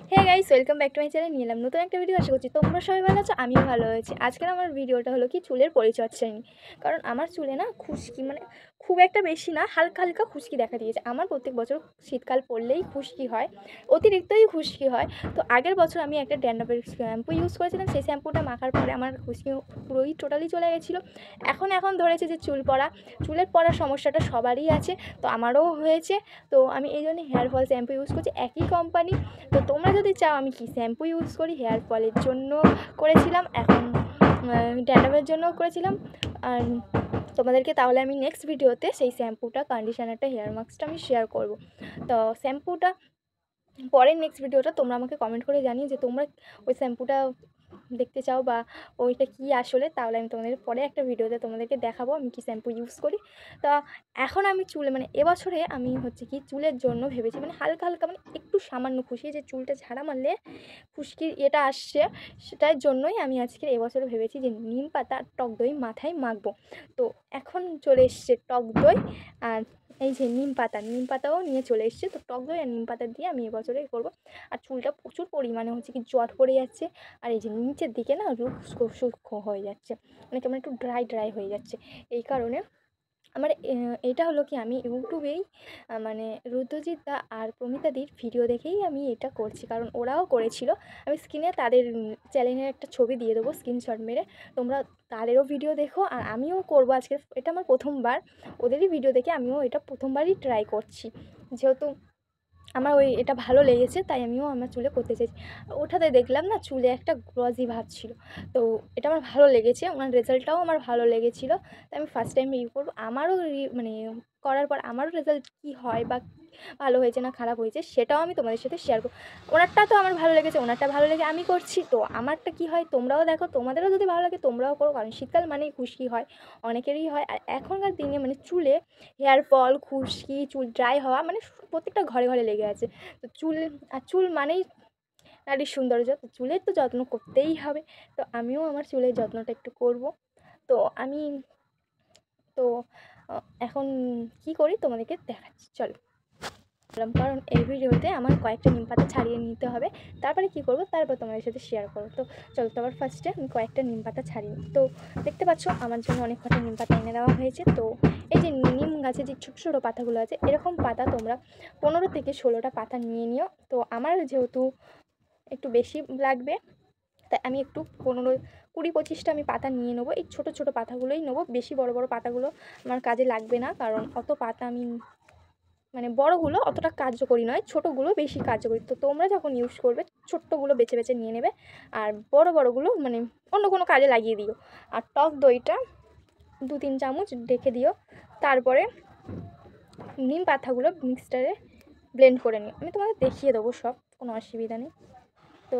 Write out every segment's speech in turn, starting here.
Hey guys, welcome back to my channel. নিয়ে এলাম নতুন একটা ভিডিও। আশা করছি তোমরা সবাই ভালো আছো, আমিও ভালো আছি। আজকের আমার ভিডিওটা হলো কি চুলের পরিচর্যা নিয়ে। কারণ আমার চুলে না খুশকি, মানে খুব একটা বেশি না, হালকা হালকা খুশকি দেখা দিয়েছে। আমার প্রত্যেক বছর শীতকাল পড়লেই খুশকি হয়, অতিরিক্তই খুশকি হয়। তো আগের বছর আমি একটা ড্যান্ড্রফের শ্যাম্পু ইউজ করেছিলাম। সেই শ্যাম্পুটা মাখার পরে আমার খুশকি পুরোই টোটালি চলে গেছিলো। এখন ধরেছে যে চুলের পড়ার সমস্যাটা সবারই আছে, তো আমারও হয়েছে। তো আমি এই জন্য হেয়ার ফল শ্যাম্পু ইউজ করছি, একই কোম্পানি। তো তোমরা যদি চাও আমি কি শ্যাম্পু ইউজ করি, হেয়ার ফলের জন্য করেছিলাম, এখন ড্যান্ড্রফের জন্য করেছিলাম। আর তোমাদেরকে তাহলে আমি নেক্সট ভিডিওতে সেই শ্যাম্পুটা, কন্ডিশনারটা, হেয়ার মাস্কটা আমি শেয়ার করব। তো শ্যাম্পুটা পরের নেক্সট ভিডিওটা তোমরা আমাকে কমেন্ট করে জানিয়ে যে তোমরা ওই শ্যাম্পুটা দেখতে চাও বা ওইটা কী আসলে, তাহলে আমি তোমাদের পরে একটা ভিডিওতে তোমাদেরকে দেখাবো আমি কি শ্যাম্পু ইউজ করি। তা এখন আমি চুলে, মানে এবছরে আমি হচ্ছে কি চুলের জন্য ভেবেছি, মানে হালকা হালকা, মানে একটু সামান্য খুশি, যে চুলটা ঝাড়া মারলে খুশকির এটা আসছে, সেটার জন্যই আমি আজকে এবছরে ভেবেছি যে নিম পাতা আর টক দই মাথায় মাখবো। তো এখন চলে এসছে টক দই আর এই যে নিম পাতাও নিয়ে চলে এসছে। তো টক দই আর নিম পাতা দিয়ে আমি এবছরে করবো। আর চুলটা প্রচুর পরিমাণে হচ্ছে কি জট পড়ে যাচ্ছে, আর এই যে নিচের দিকে না শুষ্ক হয়ে যাচ্ছে, মানে কেমন একটু ড্রাই হয়ে যাচ্ছে। এই কারণে আমার এটা হলো কি, আমি ইউটিউবেই মানে রুদ্রজিৎ দা আর প্রমিতাদির ভিডিও দেখেই আমি এটা করছি, কারণ ওরাও করেছিল। আমি স্ক্রিনে তাদের চ্যানেলের একটা ছবি দিয়ে দেবো স্ক্রিনশট মেরে, তোমরা তাদেরও ভিডিও দেখো। আর আমিও করবো আজকে, এটা আমার প্রথমবার, ওদেরই ভিডিও দেখে আমিও এটা প্রথমবারই ট্রাই করছি। যেহেতু আমার এটা ভালো লেগেছে, তাই আমিও আমার চুলে করতে চাইছি। ওঠাতে দেখলাম না চুলে একটা গ্লজি ভাব ছিল, তো এটা আমার ভালো লেগেছে, ওনার রেজাল্টটাও আমার ভালো লেগেছিলো। তাই আমি ফার্স্ট টাইম রিভিউ করবো। আমারও মানে করার পর আমারও রেজাল্ট কী হয় বা ভালো হয়েছে না খারাপ হয়েছে সেটাও আমি তোমাদের সাথে শেয়ার করবো। ওনারটা তো আমার ভালো লেগেছে, ওনারটা ভালো লেগে আমি করছি, তো আমারটা কী হয় তোমরাও দেখো, তোমাদেরও যদি ভালো লাগে তোমরাও করো। কারণ শীতকাল মানেই খুশকি হয়, অনেকেরই হয়। আর এখনকার দিনে মানে চুলে হেয়ার ফল, খুশকি, চুল ড্রাই হওয়া মানে প্রত্যেকটা ঘরে ঘরে লেগে আছে। তো চুল মানেই নারীর সৌন্দর্য, তো চুলের তো যত্ন করতেই হবে। তো আমিও আমার চুলের যত্নটা একটু করব। তো আমি তো এখন কি করি তোমাদেরকে দেখাচ্ছি, চলো। কারণ এই ভিডিওতে আমার কয়েকটা নিম পাতা ছাড়িয়ে নিতে হবে, তারপরে কি করব তারপর তোমাদের সাথে শেয়ার করো। তো চলো, তো আবার ফার্স্টে আমি কয়েকটা নিম পাতা ছাড়িয়ে নিই। তো দেখতে পাচ্ছ আমার জন্য অনেক কটা নিম পাতা এনে দেওয়া হয়েছে। তো এই যে নিম গাছে যে ছোটো ছোটো পাতাগুলো আছে, এরকম পাতা তোমরা 15 থেকে 16টা পাতা নিয়ে নিও। তো আমার যেহেতু একটু বেশি লাগবে, তাই আমি একটু 20-25টা আমি পাতা নিয়ে নেবো। এই ছোটো ছোটো পাতাগুলোই নেবো, বেশি বড় বড় পাতাগুলো আমার কাজে লাগবে না, কারণ অত পাতা আমি, মানে বড়গুলো অতটা কার্যকরী নয়, ছোটোগুলো বেশি কার্যকরী। তো তোমরা যখন ইউজ করবে ছোট্টগুলো বেছে বেছে নিয়ে নেবে, আর বড়গুলো মানে অন্য কোনো কাজে লাগিয়ে দিও। আর টক দইটা 2-3 চামচ রেখে দিও। তারপরে নিম পাতাগুলো মিক্সচারে ব্লেন্ড করে নিও, আমি তোমাদের দেখিয়ে দেবো সব, কোনো অসুবিধা নেই। তো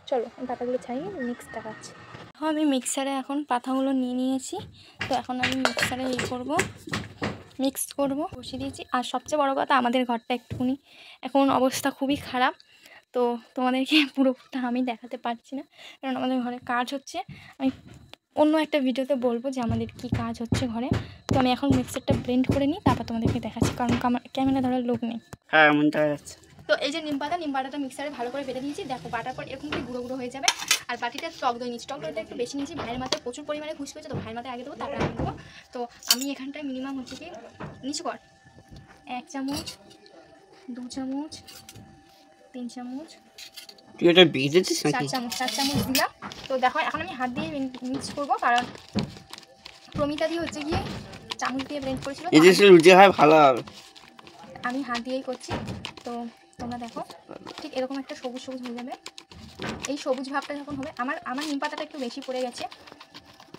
চলো আমি পাতাগুলো ছাড়িয়ে মিক্স দেখাচ্ছি। আমি মিক্সারে এখন পাতাগুলো নিয়ে নিয়েছি। তো এখন আমি মিক্সারে মিক্স করব, বসিয়ে দিয়েছি। আর সবচেয়ে বড় কথা, আমাদের ঘরটা একটুখানি এখন অবস্থা খুবই খারাপ। তো তোমাদেরকে পুরোটা আমি দেখাতে পারছি না, কারণ আমাদের ঘরে কাজ হচ্ছে। আমি অন্য একটা ভিডিওতে বলবো যে আমাদের কি কাজ হচ্ছে ঘরে। তো আমি এখন মিক্সারটা ব্লেন্ড করে নিই, তারপর তোমাদেরকে দেখাচ্ছি, কারণ আমার ক্যামেরা ধরার লোক নেই। হ্যাঁ, এমনটা যাচ্ছে। তো এই যে নিম পাতাটা মিক্সারে ভালো করে বেটে নিয়েছি। দেখো বাটার পর এরকম করে গুঁড়ো গুঁড়ো হয়ে যাবে। আর বাটিটা টক দই নিচ্ছি, টক দইটা একটু বেশি নিয়েছি, ভাইয়ের মাথায় প্রচুর পরিমাণে খুশকি হয়েছে, তো ভাইয়ের মাথায় আগে দেবো, তারপরে আমি দেবো। তো আমি এখানটায় মিনিমাম হচ্ছে কি নিচু কর 1 চামচ, 2 চামচ, 3 চামচ, তুই এটা ভিজেছিস নাকি? 4 চামচ দিলাম। তো দেখো এখন আমি হাত দিয়ে মিক্স করবো, কারণ প্রমিতা দিয়ে হচ্ছে গিয়ে চামচ দিয়ে ব্লেন্ড করেছিল, এই যে রুটি হয় ভালো হবে। আমি হাত দিয়েই করছি। তো তোমরা দেখো ঠিক এরকম একটা সবুজ সবুজ হয়ে যাবে। এই সবুজ ভাবটা যখন হবে, আমার নিম পাতাটা একটু বেশি পড়ে গেছে,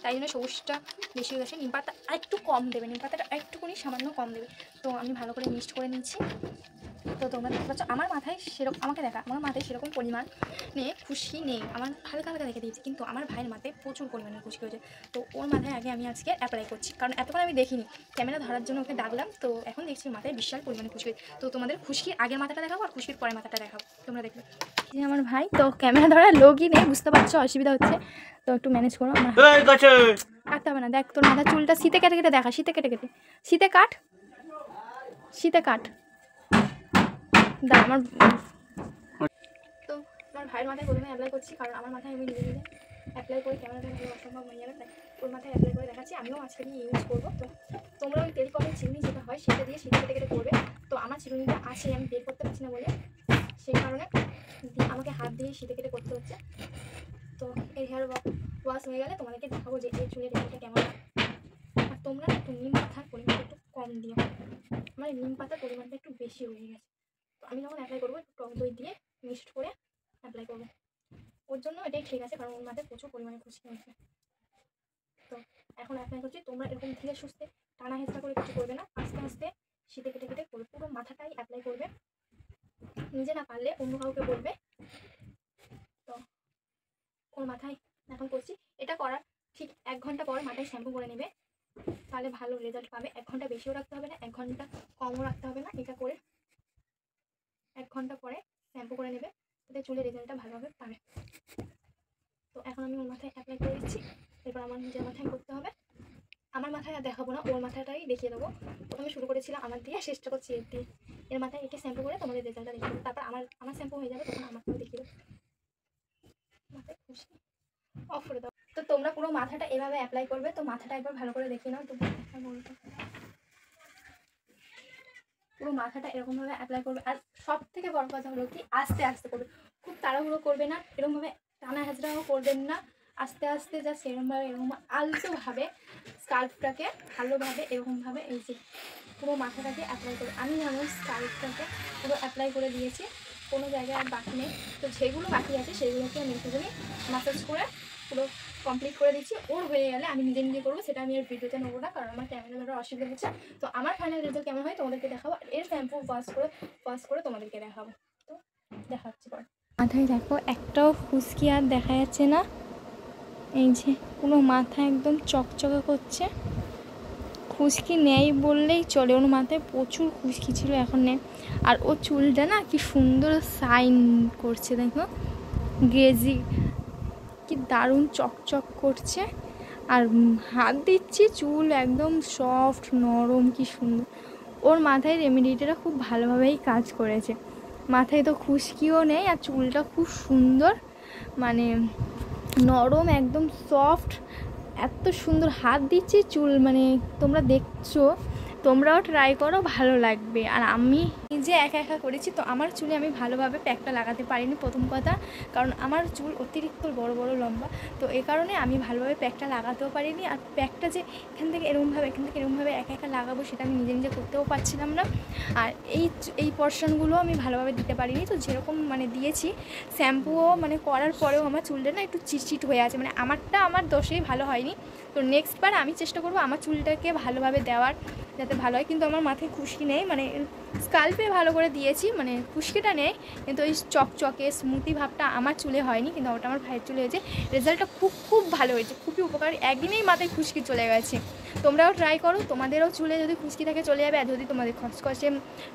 তাই জন্য সবুজটা বেশি হয়ে গেছে। নিম পাতা আরেকটু কম দেবে, নিম পাতাটা একটুখানি সামান্য কম দেবে। তো আমি ভালো করে মিক্সড করে নিচ্ছি। তো তোমরা দেখতে পাচ্ছ আমার মাথায় সেরকম, আমাকে দেখা আমার মাথায় সেরকম পরিমাণ খুশকি নেই, আমার হালকা হালকা দেখে দিয়েছি। কিন্তু আমার ভাইয়ের মাথায় প্রচুর পরিমাণে খুশকি হয়েছে। তো ওর মাথায় আগে আমি আজকে অ্যাপ্লাই করছি, কারণ এতক্ষণ আমি দেখিনি, ক্যামেরা ধরার জন্য ওকে ডাকলাম। তো এখন দেখছি মাথায় বিশাল পরিমাণে খুশকি। তো তোমাদের খুশকির আগের মাথাটা দেখাবো আর খুশকির পরের মাথাটা দেখাবো, তোমরা দেখবে। যে আমার ভাই তো ক্যামেরা ধরার লোকই নেই, বুঝতে পারছো অসুবিধা হচ্ছে, তো একটু ম্যানেজ করো। আমার কাটতে হবে না, দেখ তোর মাথার চুলটা শীতে কেটে কেটে দেখা, শীতে কেটে কেটে, শীতে কাট, শীতে কাট। আমার তো ভাইয়ের মাথায় প্রথমে অ্যাপ্লাই করছি, কারণ আমার মাথায় আমি নিজে নিজে অ্যাপ্লাই করে ক্যামেরাটা ভালো অসম্ভব হয়ে যাবে, তাই ওর মাথায় অ্যাপ্লাই করে দেখাচ্ছি। আমিও আজকে দিয়ে ইউজ করবো। তো তোমরা ওই টেলিকমের চিরুনি যেটা হয় সেটা দিয়ে শীতে কেটে কেটে করবে। তো আমার চিরুনিটা আছে, আমি বের করতে পারছি না বলে সেই কারণে আমাকে হাত দিয়ে শীতে কেটে করতে হচ্ছে। তো এই হেয়ার ওয়াশ হয়ে গেলে তোমাদেরকে দেখাবো যে এই চুলের রেজাল্টটা কেমন হয়। আর তোমরা একটু নিম পাতার পরিমাণটা একটু কম দিও, আমার নিম পাতার পরিমাণটা একটু বেশি হয়ে গেছে। তো আমি যখন অ্যাপ্লাই করবো একটু টক দই দিয়ে মিক্সড করে অ্যাপ্লাই করবো। ওর জন্য এটাই ঠিক আছে, কারণ ওর মাথায় প্রচুর পরিমাণে খুশকি হয়েছে। তো এখন অ্যাপ্লাই করছি। তোমরা এরকম ধীরে সুস্থে টানা হেঁচড়া করে কিছু করবে না, আস্তে আস্তে শীতে কেটে কেটে করবে, পুরো মাথাটাই অ্যাপ্লাই করবে। নিজে না পারলে অন্য কাউকে বলবে। তো ওর মাথায় এখন করছি। এটা করার ঠিক 1 ঘন্টা পর মাথায় শ্যাম্পু করে নেবে, তাহলে ভালো রেজাল্ট পাবে। 1 ঘন্টা বেশিও রাখতে হবে না, 1 ঘন্টা কমও রাখতে হবে না। এটা করে 1 ঘন্টা পরে শ্যাম্পু করে নেবে, তাতে চুলের রেজাল্টটা ভালোভাবে পাবে। তো এখন আমি ওর মাথায় অ্যাপ্লাই করে দিচ্ছি, এরপর আমার নিজের মাথায় করতে হবে। আমার মাথায় আর দেখাবো না, ওর মাথাটাই দেখিয়ে দেবো। প্রথমে শুরু করেছিলাম আমার দিয়ে, শেষটা করছি এর দিয়ে। এর মাথায় একে শ্যাম্পু করে তোমাদের রেজাল্টটা দেখিয়ে দেবো, তারপর আমার শ্যাম্পু হয়ে যাবে, তখন আমাকেও দেখিয়ে দেবো। মাথায় খুশি অফ করে দাও। তো তোমরা পুরো মাথাটা এভাবে অ্যাপ্লাই করবে। তো মাথাটা একবার ভালো করে দেখিয়ে নাও। তো পুরো মাথাটা এরকমভাবে অ্যাপ্লাই করবে। আর সব থেকে বড় কথা হলো কি, আস্তে আস্তে করবে, খুব তাড়াহুড়ো করবে না, এরকমভাবে টানা হেঁচড়াও করবেন না। আস্তে আস্তে যা সেরকমভাবে এরকম আলতোভাবে স্কার্ফটাকে ভালোভাবে এরকমভাবে এই যে পুরো মাথাটাকে অ্যাপ্লাই করবে। আমি যেমন স্কার্ফটাকে পুরো অ্যাপ্লাই করে দিয়েছি, কোনো জায়গায় আর বাকি নেই। তো যেগুলো বাকি আছে সেগুলোকে আমি একটুখানি ম্যাসাজ করে পুরো কমপ্লিট করে দিচ্ছি। ওর হয়ে গেলে আমি নিজে নিজে করবো, সেটা আমি আর ভিডিওতে নেবো না, কারণ আমার ক্যামেরা ধরার অসুবিধা হচ্ছে। তো আমার ফাইনাল রেজাল্ট কেমন হয় তোমাদেরকে দেখাবো, আর এর শ্যাম্পু ওয়াশ করে তোমাদেরকে দেখাবো। তো দেখা হচ্ছে পর। মাথায় দেখো একটাও খুশকি আর দেখা যাচ্ছে না, এই যে পুরো মাথা একদম চকচকে করছে। খুশকি নেই বললেই চলে, ওর মাথায় প্রচুর খুশকি ছিল, এখন নেই। আর ওর চুলটা না কি সুন্দর শাইন করছে, দেখো গ্রেজি, কি দারুণ চকচক করছে। আর হাত দিচ্ছি, চুল একদম সফট নরম, কি সুন্দর। ওর মাথায় রেমেডিটা খুব ভালোভাবেই কাজ করেছে। মাথায় তো খুশকিও নেই, আর চুলটা খুব সুন্দর, মানে নরম একদম সফট, এত সুন্দর হাত দিচ্ছি চুল, মানে তোমরা দেখছো, তোমরাও ট্রাই করো, ভালো লাগবে। আর আমি নিজে একা একা করেছি, তো আমার চুলে আমি ভালোভাবে প্যাকটা লাগাতে পারিনি প্রথম কথা, কারণ আমার চুল অতিরিক্ত বড় বড় লম্বা। তো এই কারণে আমি ভালোভাবে প্যাকটা লাগাতেও পারিনি। আর প্যাকটা যে এখান থেকে এরকমভাবে একা একা লাগাবো, সেটা আমি নিজে নিজে করতেও পারছিলাম না। আর এই পোর্শনগুলো আমি ভালোভাবে দিতে পারিনি। তো যেরকম মানে দিয়েছি, শ্যাম্পুও মানে করার পরেও আমার চুলটা না একটু চিটচিট হয়ে আছে, মানে আমার দোষেই ভালো হয়নি। তো নেক্সট বার আমি চেষ্টা করবো আমার চুলটাকে ভালোভাবে দেওয়ার, যাতে ভালো হয়। কিন্তু আমার মাথায় খুশকি নেই, মানে স্কাল্পে ভালো করে দিয়েছি, মানে খুশকিটা নেই, কিন্তু ওই চকচকে স্মুথি ভাবটা আমার চুলে হয়নি, কিন্তু ওটা আমার ভাইয়ের চুলে হয়েছে। রেজাল্টটা খুব ভালো হয়েছে, খুবই উপকারী, একদিনেই মাথায় খুশকি চলে গেছে। তোমরাও ট্রাই করো, তোমাদেরও চুলে যদি খুশকি থাকে চলে যাবে, আর যদি তোমাদের খসখসে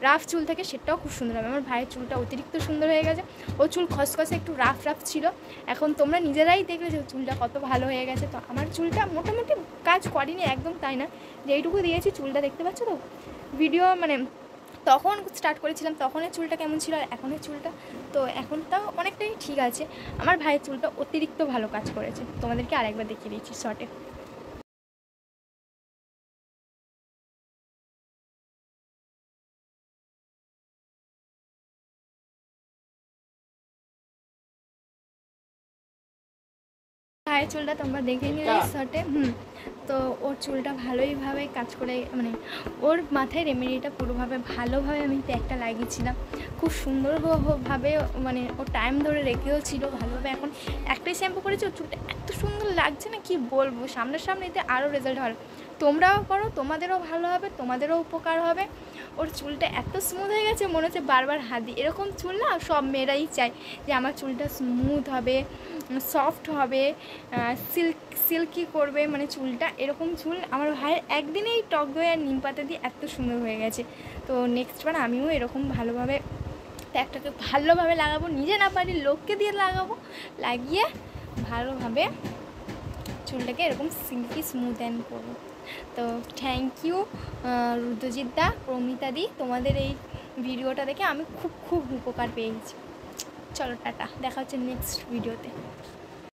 রাফ চুল থাকে সেটাও খুব সুন্দর হবে। আমার ভাইয়ের চুলটা অতিরিক্ত সুন্দর হয়ে গেছে, ও চুল খসখসে একটু রাফ ছিল, এখন তোমরা নিজেরাই দেখলে যে চুলটা কত ভালো হয়ে গেছে। তো আমার চুলটা মোটামুটি কাজ করিনি একদম তাই না, যেইটুকু দিয়েছি চুলটা দেখতে পাচ্ছ তো। ভিডিও মানে তখন স্টার্ট করেছিলাম, তখনের চুলটা কেমন ছিল আর এখনের চুলটা, তো এখন তাও অনেকটাই ঠিক আছে। আমার ভাইয়ের চুলটা অতিরিক্ত ভালো কাজ করেছে, তোমাদেরকে আরেকবার দেখিয়ে দিচ্ছি শর্টে। ভাইয়ের চুলটা তোমরা দেখে নিলে শর্টে। তো ওর চুলটা ভালোইভাবে কাজ করে, মানে ওর মাথায় রেমেডিটা পুরোভাবে ভালোভাবে আমি প্যাকটা লাগিয়েছিলাম, খুব সুন্দরভাবে, মানে ও টাইম ধরে রেখেও ছিল ভালোভাবে। এখন একটাই শ্যাম্পু করেছে, ওর চুলটা এত সুন্দর লাগছে না, কি বলবো, সামনাসামনিতে আরও রেজাল্ট ভালো। তোমরাও করো, তোমাদেরও ভালো হবে, তোমাদেরও উপকার হবে। ওর চুলটা এত স্মুথ হয়ে গেছে, মনে হচ্ছে বারবার হাত দিই। এরকম চুল না সব মেয়েরাই চায় যে আমার চুলটা স্মুথ হবে, সফট হবে, সিল্কি করবে, মানে চুলটা এরকম চুল আমার ভাইয়ের একদিনেই টক দই আর নিম পাতা দিয়ে এত সুন্দর হয়ে গেছে। তো নেক্সট বার আমিও এরকম ভালোভাবে প্যাকটাকে ভালোভাবে লাগাবো, নিজে না পারি লোককে দিয়ে লাগাবো, লাগিয়ে ভালোভাবে চুলটাকে এরকম সিল্কি স্মুথ অ্যান্ড করবো। তো থ্যাংক ইউ রুদ্রজিৎ দা, প্রমিতা দি, তোমাদের এই ভিডিওটা দেখে আমি খুব উপকার পেয়েছি। চলো টাটা, দেখা হচ্ছে নেক্সট ভিডিওতে।